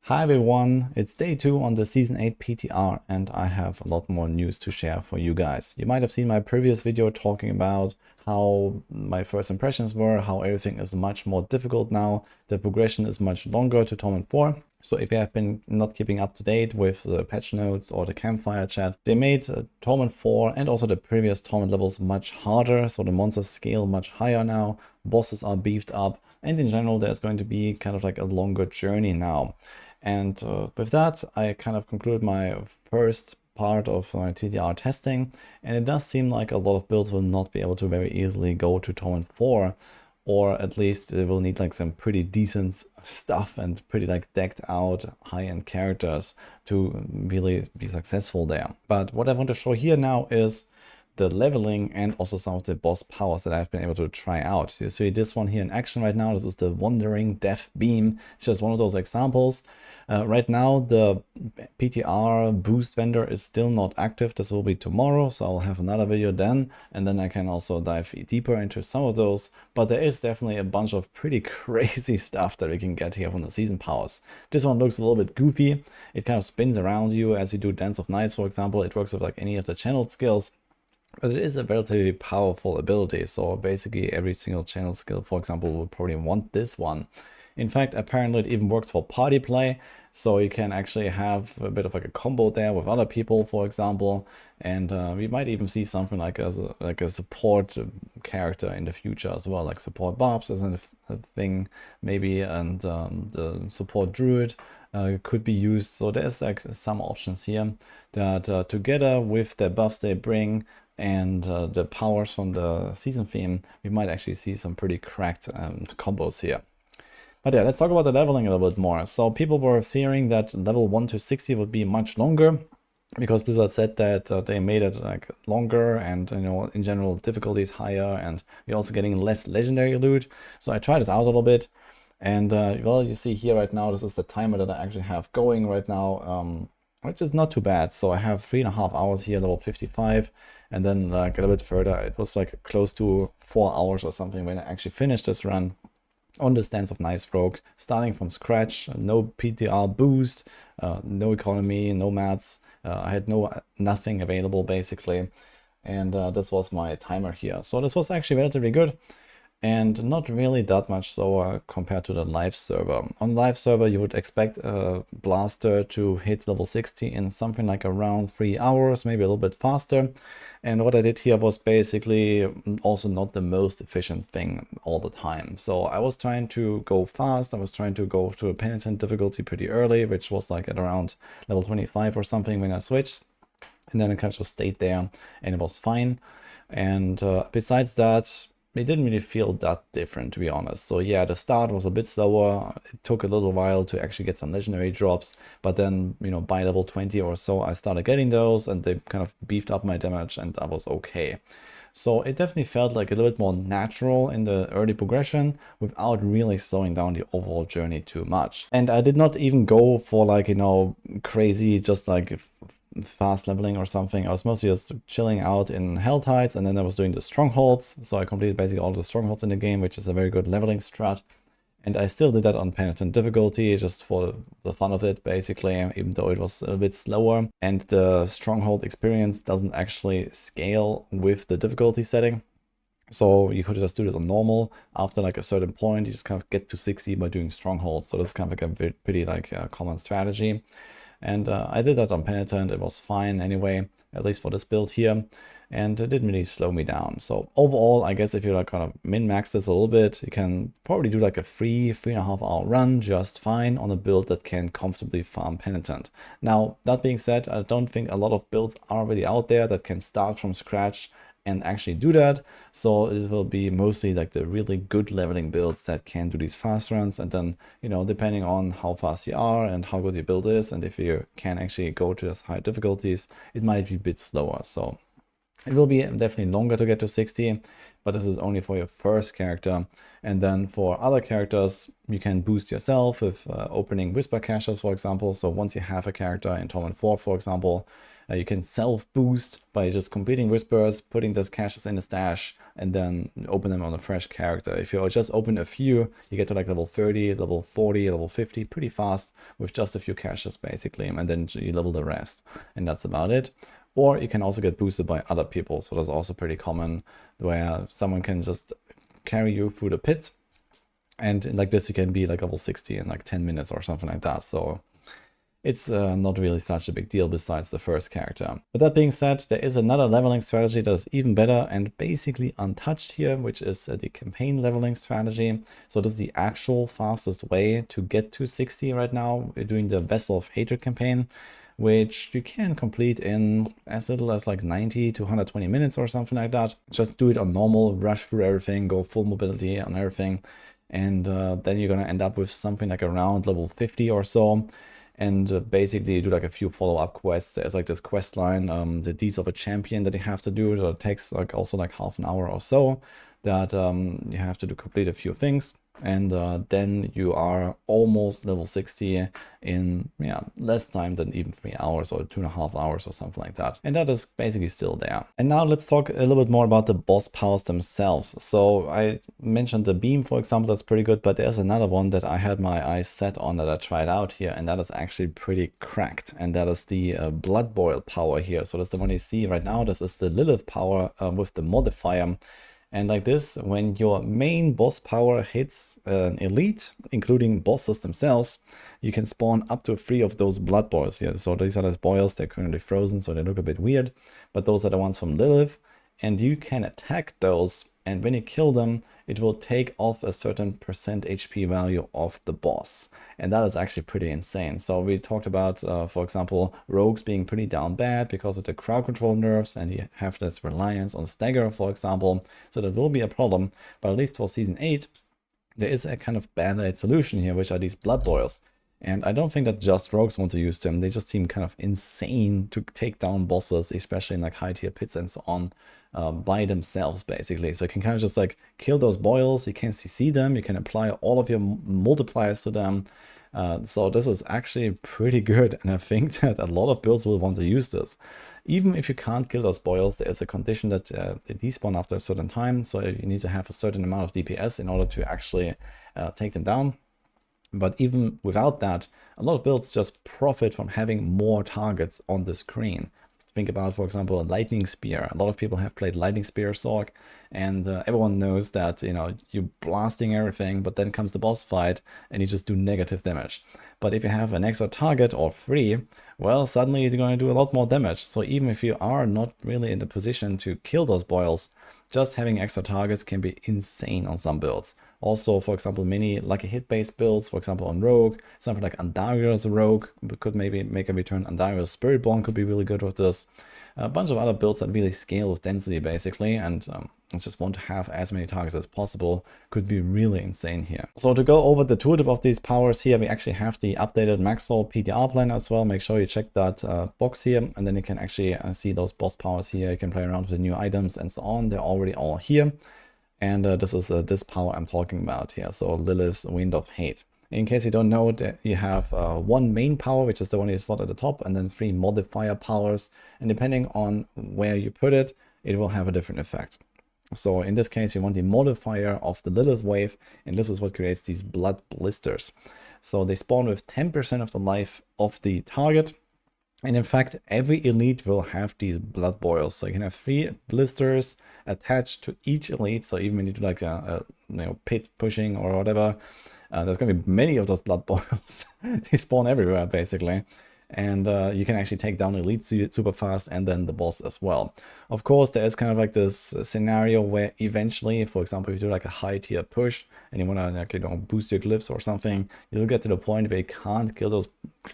Hi everyone, it's day 2 on the Season 8 PTR and I have a lot more news to share for you guys. You might have seen my previous video talking about how my first impressions were, how everything is much more difficult now. The progression is much longer to Torment 4. So if you have been not keeping up to date with the patch notes or the campfire chat, they made Torment 4 and also the previous Torment levels much harder. So the monsters scale much higher now, bosses are beefed up, and in general there's going to be kind of like a longer journey now. And with that, I kind of concluded my first part of my TDR testing, and it does seem like a lot of builds will not be able to very easily go to Torment 4, or at least they will need like some pretty decent stuff and pretty like decked out high-end characters to really be successful there. But what I want to show here now is the leveling and also some of the boss powers that I've been able to try out. So you see this one here in action right now. This is the Wandering Death Beam. It's just one of those examples. Right now the PTR boost vendor is still not active. This will be tomorrow, so I'll have another video then, and then I can also dive deeper into some of those. But there is definitely a bunch of pretty crazy stuff that we can get here from the season powers. This one looks a little bit goofy. It kind of spins around you as you do Dance of Nights, for example. It works with like any of the channeled skills. But it is a relatively powerful ability, so basically every single channel skill, for example, would probably want this one. In fact, apparently it even works for party play, so you can actually have a bit of like a combo there with other people, for example, and we might even see something like a support character in the future as well, like support Barbs as a thing maybe, and the support druid could be used. So there's like some options here that together with the buffs they bring and the powers from the season theme, we might actually see some pretty cracked combos here. But yeah, let's talk about the leveling a little bit more. So people were fearing that level 1 to 60 would be much longer, because Blizzard said that they made it like longer, and you know, in general difficulty is higher, and we're also getting less legendary loot. So I tried this out a little bit, and well, you see here right now, this is the timer that I actually have going right now, which is not too bad. So I have 3.5 hours here, level 55, and then like a little bit further, it was like close to 4 hours or something when I actually finished this run on the Dance of Nights rogue, starting from scratch, no PTR boost, no economy, no mats. I had nothing available basically, and this was my timer here. So this was actually relatively good, and not really that much slower compared to the live server. On live server, you would expect a blaster to hit level 60 in something like around 3 hours, maybe a little bit faster. And what I did here was basically also not the most efficient thing all the time. So I was trying to go fast. I was trying to go to a penitent difficulty pretty early, which was like at around level 25 or something when I switched. And then I kind of just stayed there and it was fine. And besides that, it didn't really feel that different, to be honest. So yeah, the start was a bit slower. It took a little while to actually get some legendary drops, but then, you know, by level 20 or so, I started getting those, and they kind of beefed up my damage, and I was okay. So it definitely felt like a little bit more natural in the early progression without really slowing down the overall journey too much. And I did not even go for like, you know, crazy, just like fast leveling or something. I was mostly just chilling out in Hell Tides, and then I was doing the strongholds. So I completed basically all the strongholds in the game, which is a very good leveling strat. And I still did that on penitent difficulty, just for the fun of it, basically, even though it was a bit slower. And the stronghold experience doesn't actually scale with the difficulty setting. So you could just do this on normal. After like a certain point, you just kind of get to 60 by doing strongholds. So that's kind of like a pretty like common strategy. And I did that on Penitent. It was fine anyway, at least for this build here. And it didn't really slow me down. So overall, I guess if you like kind of min-max this a little bit, you can probably do like a 3.5 hour run just fine on a build that can comfortably farm Penitent. Now, that being said, I don't think a lot of builds are already out there that can start from scratch and actually do that. So it will be mostly like the really good leveling builds that can do these fast runs, and then, you know, depending on how fast you are and how good your build is, and if you can actually go to those high difficulties, it might be a bit slower. So it will be definitely longer to get to 60, but this is only for your first character. And then for other characters, you can boost yourself with opening Whisper caches, for example. So once you have a character in Torment 4, for example, you can self-boost by just completing Whispers, putting those caches in the stash, and then open them on a fresh character. If you just open a few, you get to like level 30, level 40, level 50 pretty fast with just a few caches basically, and then you level the rest, and that's about it. Or you can also get boosted by other people, so that's also pretty common, where someone can just carry you through the pit, and like this you can be like level 60 in like 10 minutes or something like that. So it's not really such a big deal besides the first character. With that being said, there is another leveling strategy that is even better and basically untouched here, which is the campaign leveling strategy. So this is the actual fastest way to get to 60 right now. We're doing the Vessel of Hatred campaign, which you can complete in as little as like 90 to 120 minutes or something like that. Just do it on normal, rush through everything, go full mobility on everything, and then you're gonna end up with something like around level 50 or so. And basically you do like a few follow-up quests. There's like this quest line, the Deeds of a Champion, that you have to do. That takes like also like half an hour or so, that you have to complete a few things. And then you are almost level 60 in less time than even 3 hours or 2.5 hours or something like that. And that is basically still there. And now let's talk a little bit more about the boss powers themselves. So I mentioned the beam, for example, that's pretty good, but there's another one that I had my eyes set on that I tried out here, and that is actually pretty cracked. And that is the blood boil power here. So that's the one you see right now. This is the Lilith power with the modifier. And like this, when your main boss power hits an elite, including bosses themselves, you can spawn up to 3 of those blood boils here. So these are those boils, they're currently frozen, so they look a bit weird, but those are the ones from Lilith, and you can attack those, and when you kill them, it will take off a certain percent HP value of the boss. And that is actually pretty insane. So we talked about, for example, rogues being pretty down bad because of the crowd control nerfs, and you have this reliance on stagger, for example. So that will be a problem, but at least for Season 8, there is a kind of band-aid solution here, which are these blood boils. And I don't think that just rogues want to use them. They just seem kind of insane to take down bosses, especially in like high tier pits and so on, by themselves basically. So you can kind of just like kill those boils, you can CC them, you can apply all of your multipliers to them. So this is actually pretty good, and I think that a lot of builds will want to use this. Even if you can't kill those boils, there is a condition that they despawn after a certain time, so you need to have a certain amount of DPS in order to actually take them down. But even without that, a lot of builds just profit from having more targets on the screen. Think about, for example, a lightning spear. A lot of people have played lightning spear Sorg, and everyone knows that, you know, you're blasting everything, but then comes the boss fight and you just do negative damage. But if you have an extra target or 3, well, suddenly you're going to do a lot more damage. So even if you are not really in the position to kill those boils, just having extra targets can be insane on some builds. Also, for example, many lucky hit-based builds, for example on Rogue, something like Andariel's Rogue could maybe make a return. Andariel's Spiritborn could be really good with this. A bunch of other builds that really scale with density basically, and just want to have as many targets as possible could be really insane here. So to go over the tooltip of these powers here, we actually have the updated Maxwell PTR planner as well. Make sure you check that box here, and then you can actually see those boss powers here. You can play around with the new items and so on. They're already all here. And this is this power I'm talking about here. So Lilith's Wind of Hate. In case you don't know it, you have one main power, which is the one you slot at the top, and then 3 modifier powers. And depending on where you put it, it will have a different effect. So in this case, you want the modifier of the Lilith wave, and this is what creates these blood blisters. So they spawn with 10% of the life of the target. And in fact, every elite will have these blood boils. So you can have 3 blisters attached to each elite. So even when you do like a pit pushing or whatever, there's going to be many of those blood boils. They spawn everywhere basically. And you can actually take down elite super fast, and then the boss as well. Of course, there is kind of like this scenario where eventually, for example, if you do like a high tier push and you want to like, you know, boost your glyphs or something, you'll get to the point where you can't kill those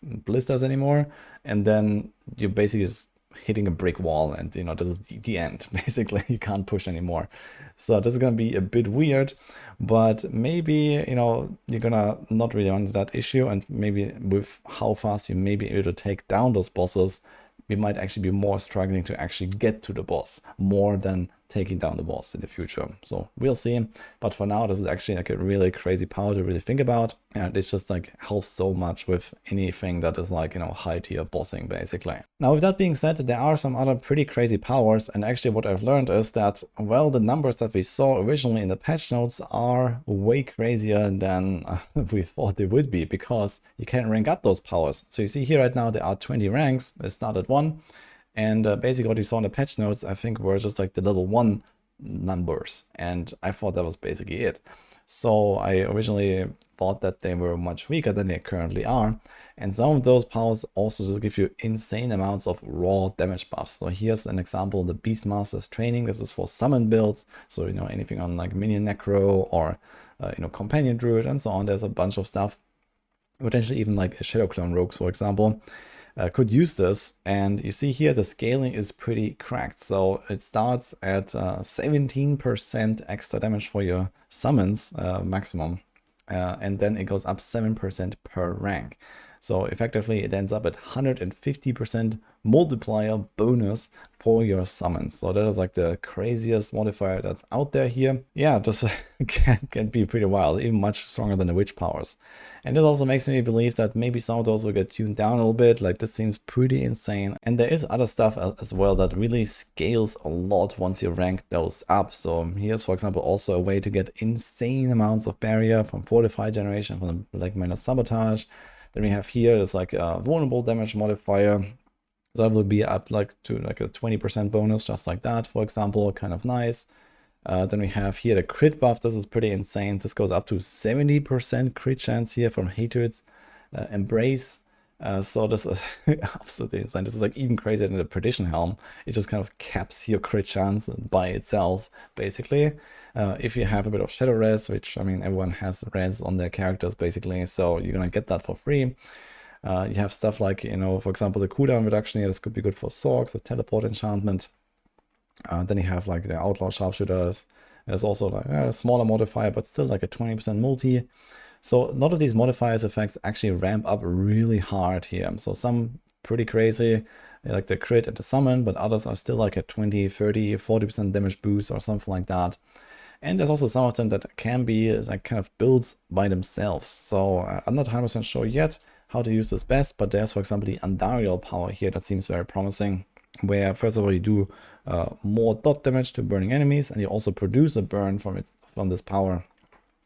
blisters anymore, and then you're basically just hitting a brick wall, and you know, this is the end basically. You can't push anymore. So this is gonna be a bit weird, but maybe, you know, you're gonna not really run that issue, and maybe with how fast you may be able to take down those bosses, we might actually be more struggling to actually get to the boss more than taking down the boss in the future. So we'll see. But for now, this is actually like a really crazy power to really think about. And it's just like helps so much with anything that is like, you know, high tier bossing basically. Now, with that being said, there are some other pretty crazy powers. And actually what I've learned is that, well, the numbers that we saw originally in the patch notes are way crazier than we thought they would be, because you can rank up those powers. So you see here right now, there are 20 ranks. They start at 1. And basically what you saw in the patch notes, I think, were just like the level 1 numbers. And I thought that was basically it. So I originally thought that they were much weaker than they currently are. And some of those powers also just give you insane amounts of raw damage buffs. So here's an example, the Beastmaster's Training. This is for summon builds. So, you know, anything on like Minion Necro or, you know, Companion Druid and so on. There's a bunch of stuff. Potentially even like a Shadow Clone Rogues, for example. Could use this, and you see here the scaling is pretty cracked. So it starts at 17% extra damage for your summons maximum, and then it goes up 7% per rank. So effectively it ends up at 150% multiplier bonus for your summons. So that is like the craziest modifier that's out there here. Yeah, this can be pretty wild, even much stronger than the witch powers. And this also makes me believe that maybe some of those will get tuned down a little bit. Like, this seems pretty insane. And there is other stuff as well that really scales a lot once you rank those up. So here's, for example, also a way to get insane amounts of barrier from fortified generation, from the like minus sabotage. Then we have here is like a vulnerable damage modifier. So that will be up like to like a 20% bonus, just like that, for example, kind of nice. Then we have here the crit buff. This is pretty insane. This goes up to 70% crit chance here from Hatred's Embrace. So this is absolutely insane. This is like even crazier than the Perdition Helm. It just kind of caps your crit chance by itself, basically. If you have a bit of Shadow Res, which, I mean, everyone has res on their characters, basically, so you're gonna get that for free. You have stuff like, you know, for example, the cooldown reduction here. This could be good for Sorks, the Teleport enchantment. Then you have like the Outlaw Sharpshooters. There's also like a smaller modifier, but still like a 20% multi. So a lot of these modifiers effects actually ramp up really hard here. So some pretty crazy, like the crit and the summon, but others are still like a 20, 30, 40% damage boost or something like that. And there's also some of them that can be like kind of builds by themselves. So I'm not 100% sure yet how to use this best, but there's, for example, the Andariel power here that seems very promising, where first of all you do more dot damage to burning enemies, and you also produce a burn from this power.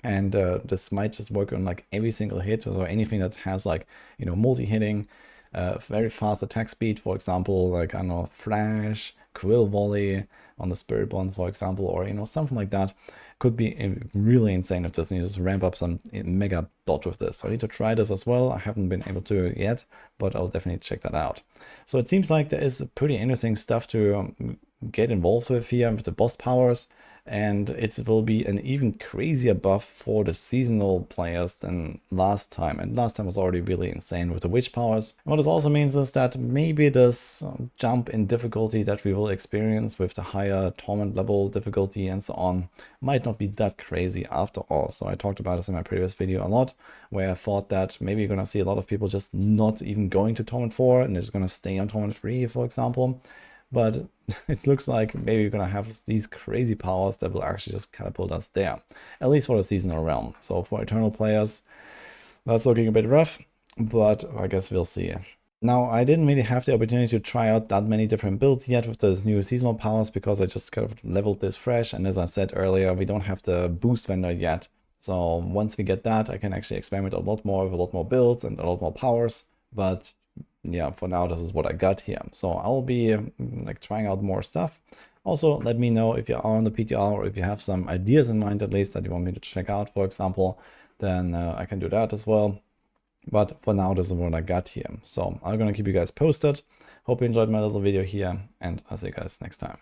And this might just work on like every single hit, or anything that has like, you know, multi-hitting, very fast attack speed, for example, like, I don't know, Flash, Quill Volley on the Spirit Bond, for example, or, you know, something like that. Could be really insane with this, and you just ramp up some mega dot with this. So I need to try this as well. I haven't been able to yet, but I'll definitely check that out. So it seems like there is pretty interesting stuff to get involved with here with the boss powers. And it will be an even crazier buff for the seasonal players than last time. And last time was already really insane with the witch powers. And what this also means is that maybe this jump in difficulty that we will experience with the higher torment level difficulty and so on might not be that crazy after all. So I talked about this in my previous video a lot, where I thought that maybe you're going to see a lot of people just not even going to Torment 4 and they're just going to stay on Torment 3, for example. But it looks like maybe you're going to have these crazy powers that will actually just catapult us there, at least for the seasonal realm. So for Eternal players, that's looking a bit rough, but I guess we'll see. Now, I didn't really have the opportunity to try out that many different builds yet with those new seasonal powers, because I just kind of leveled this fresh. And as I said earlier, we don't have the boost vendor yet. So once we get that, I can actually experiment a lot more with a lot more builds and a lot more powers. But yeah, for now, this is what I got here. So I'll be like trying out more stuff. Also, let me know if you are on the PTR, or if you have some ideas in mind, at least, that you want me to check out, for example, then I can do that as well. But for now, this is what I got here. So I'm going to keep you guys posted. Hope you enjoyed my little video here, and I'll see you guys next time.